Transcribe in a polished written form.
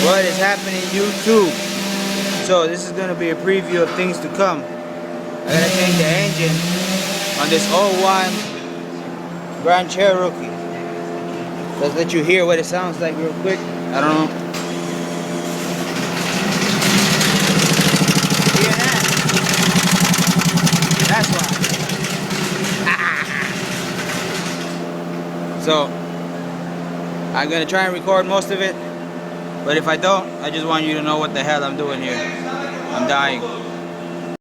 What is happening, YouTube? So this is gonna be a preview of things to come. I gotta change the engine on this '01 Grand Cherokee. Let's let you hear what it sounds like real quick. I don't know. Hear that? That's why. So I'm gonna try and record most of it. But if I don't, I just want you to know what the hell I'm doing here. I'm dying.